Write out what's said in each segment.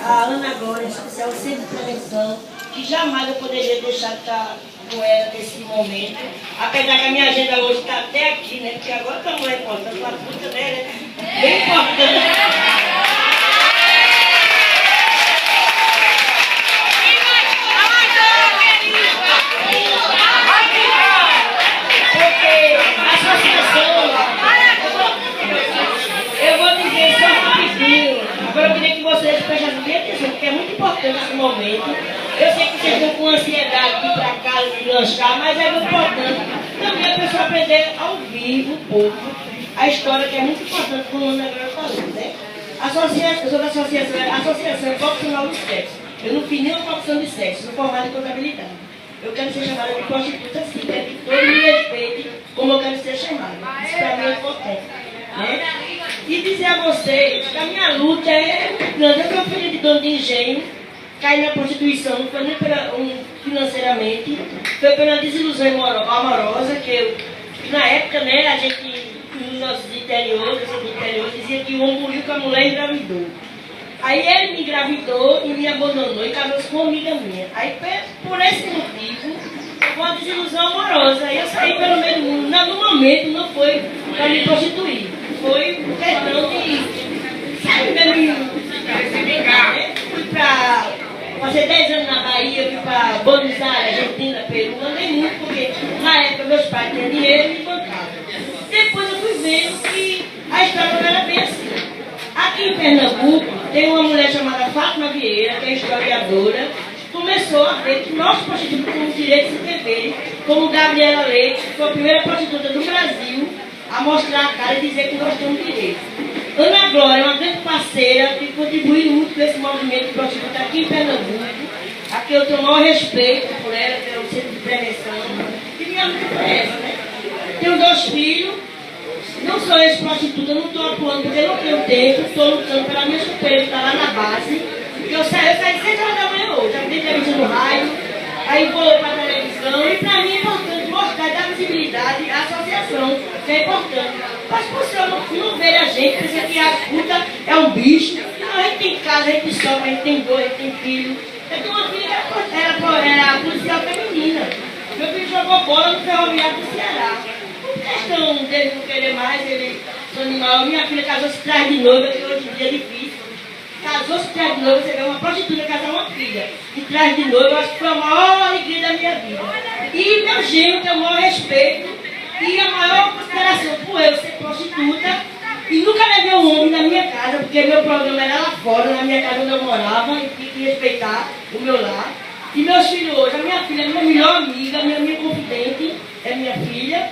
a Ana Glória, em especial o Centro de Prevenção, que jamais eu poderia deixar de estar com ela nesse momento. Apesar que a minha agenda hoje está até aqui, né? Porque agora está muito importante, a fruta dela é bem importante. Agora eu queria que vocês prestassem bem atenção, porque é muito importante esse momento. Eu sei que vocês estão com ansiedade de ir para casa, de lanchar, mas é muito importante também a pessoa aprender a ouvir um pouco a história, que é muito importante, como a Ana agora falou, né? Eu sou da Associação Profissional do Sexo. Eu não fiz nenhuma profissão de sexo, sou formada em contabilidade. Eu quero ser chamada de prostituta, sim, né? Que todos me respeitem como eu quero ser chamada. Isso para mim é importante, né? E dizer a vocês que a minha luta é muito grande. Eu sou filha de dono de engenho, caí na prostituição, não foi nem financeiramente, foi pela desilusão amorosa, que na época, né, a gente, nos nossos interiores, dizia que o homem morreu com a mulher e engravidou. Aí ele me engravidou e me abandonou e casou-se com uma amiga minha. Aí, por esse motivo, foi uma desilusão amorosa. Aí eu saí pelo meio do mundo. No momento, não foi para me prostituir. Foi questão de sair mesmo. Fui para fazer 10 anos na Bahia, fui para Buenos Aires, Argentina, Peru. Andei muito porque na época meus pais tinham dinheiro e me bancavam. Depois eu fui vendo que a história não era bem assim. Aqui em Pernambuco tem uma mulher chamada Fátima Vieira, que é historiadora, começou a ver que nós prostitutas temos direito de se dever, como Gabriela Leite, que foi a primeira prostituta do Brasil a mostrar a cara e dizer que nós temos direito. Ana Glória é uma grande parceira que contribuiu muito com esse movimento de prostituta aqui em Pernambuco, a quem eu tenho o maior respeito por ela, pelo centro de prevenção, e minha luta é essa, né? Tenho 2 filhos, não sou ex-prostituta, não estou atuando porque eu não tenho tempo, estou lutando pela minha superior, que está lá na base. Eu saí 6 horas da manhã hoje, já dei entrevista no rádio, aí vou para a televisão, e para mim é importante mostrar, dar visibilidade à associação, que é importante. Mas as pessoas não verem a gente, pensam que a puta é um bicho. Não, a gente tem casa, a gente sofre, a gente tem dor, a gente tem filho. Eu tenho uma filha que era policial feminina. Meu filho jogou bola no Ferroviário do Ceará. Por questão dele não querer mais, ele é animal. Minha filha casou-se atrás de noiva, que hoje em dia é difícil. Casou-se atrás de noiva, você vê uma prostituta casar uma filha. E atrás de noiva, eu acho que foi a maior alegria da minha vida. E meu genro tem o maior respeito e a maior consideração por eu ser prostituta. E nunca levei um homem na minha casa, porque meu programa era lá fora, na minha casa onde eu morava, e tinha que respeitar o meu lar. E meus filhos hoje, a minha filha é minha melhor amiga, minha confidente, é minha filha,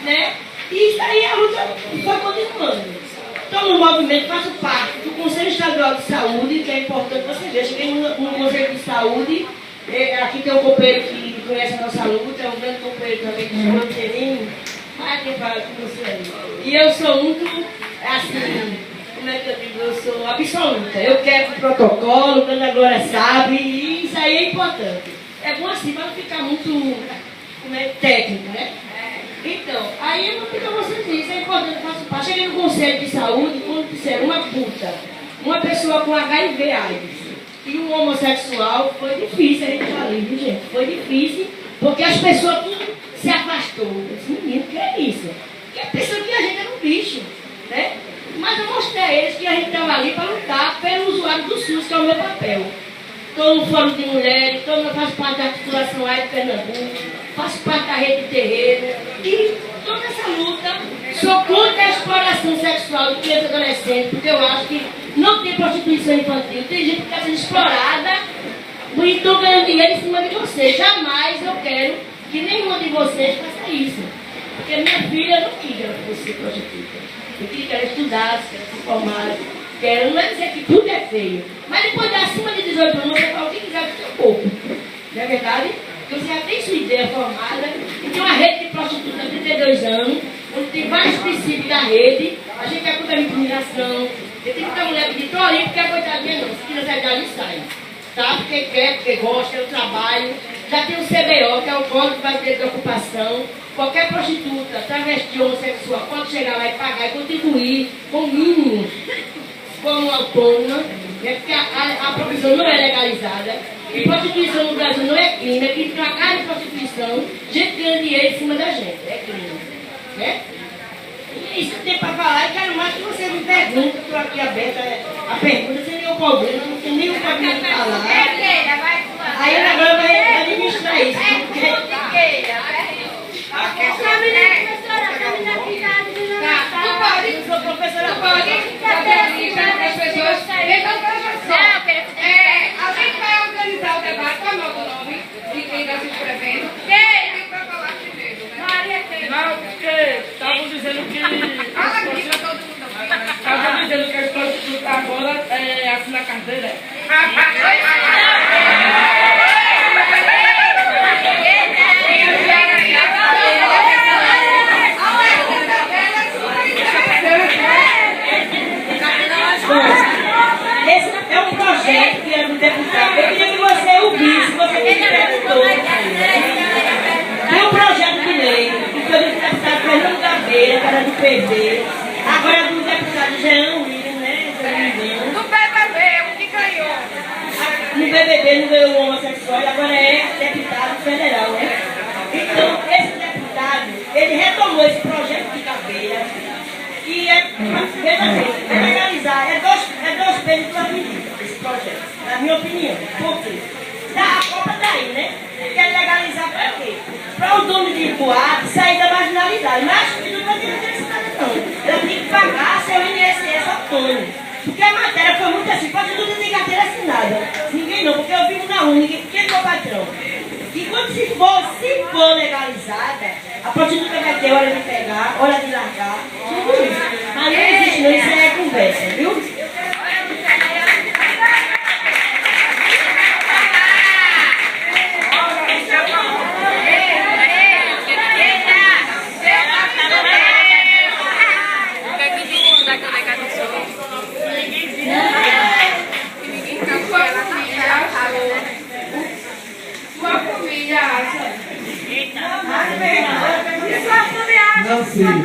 né? E isso aí a luta foi continuando. Estou no movimento, faço parte do Conselho Estadual de Saúde, que é importante você ver. Cheguei no Conselho de Saúde, aqui tem um companheiro que conhece a nossa luta, é um grande companheiro também que chama Terrinho. Mas quem fala com você aí? E eu sou muito, assim, como é que eu digo? Eu sou absoluta. Eu quero o protocolo, quando a Glória sabe, e isso aí é importante. É bom assim, para não ficar muito técnico, né? Então, aí eu vou pedir a vocês isso, é importante, eu faço parte. Cheguei no Conselho de Saúde, quando disseram uma puta, uma pessoa com HIV/AIDS e um homossexual, foi difícil a gente falar, viu, gente? Foi difícil, porque as pessoas tudo se afastou. Eu disse, menino, o que é isso? Porque a pessoa que a gente era um bicho, né? Mas eu mostrei a eles que a gente estava ali para lutar pelo usuário do SUS, que é o meu papel. Estou no Fórum de Mulheres, faço parte da articulação AIDS de Pernambuco, faço parte da Rede Terreiro, e toda essa luta, sou contra a exploração sexual de criança e adolescente, porque eu acho que não tem prostituição infantil, tem gente que está sendo explorada e estão ganhando dinheiro em cima de vocês. Jamais eu quero que nenhuma de vocês faça isso, porque minha filha não quis que ela fosse prostituta. Eu queria que ela estudasse, que ela se formasse. Quero, não é dizer que tudo é feio, mas depois de acima de 18 anos você fala o que quiser do seu corpo. Não é verdade? Porque você já tem sua ideia formada e tem uma rede de prostitutas de 32 anos, onde tem vários princípios da rede. A gente é contra a discriminação. Eu tenho muita mulher que diz, tô ali porque é coitadinha não, se quiser sair dali, sai. Tá? Porque quer, porque gosta, é o trabalho. Já tem o CBO, que é o Código Brasileiro de Ocupação. Qualquer prostituta, travesti ou homossexual pode chegar lá e pagar e contribuir com o mínimo como autônoma, né? Porque a profissão prostituição não é legalizada, que prostituição no Brasil não é crime, é que pra cá de prostituição, gente ganha dinheiro em cima da gente, é crime. Né? E isso tem para falar, eu quero mais que você me pergunte, estou aqui aberta a pergunta, sem nenhum problema, não tem nenhum problema de falar. Aí agora vai administrar isso. Professora, pode as pessoas. Alguém vai organizar o debate, qual é o nome de quem está se inscrevendo? Quem vai falar primeiro? Não, porque estavam dizendo que. Estavam dizendo que as prostitutas agora assinam a carteira. Esse é um projeto que é do deputado. Eu queria que você ouvisse, você me perguntou. Tem um projeto de lei que foi do deputado Fernando Gabeira, que era do PV, agora é do deputado Jean William, né? Se eu não me engano. No BBB, o que ganhou? No BBB não ganhou o homossexual, agora é deputado federal, né? Então, esse deputado, ele retomou esse projeto de Gabeira. E é legalizar, é dois pesos e duas medidas esse projeto, na minha opinião. Por quê? A Copa daí, né? Quer legalizar para quê? Para o dono de boate sair da marginalidade. Mas a não vai ter necessidade não. Ela tem que pagar seu INSS autônomo. Porque a matéria foi muito assim, pode tudo ter carteira assinada. Ninguém não, porque eu vivo na única, quem é meu patrão? E quando se for legalizada, a prostituta vai ter hora de pegar, hora de largar, tudo isso. Mas não existe não, isso é conversa, viu? Sua família. Não sei.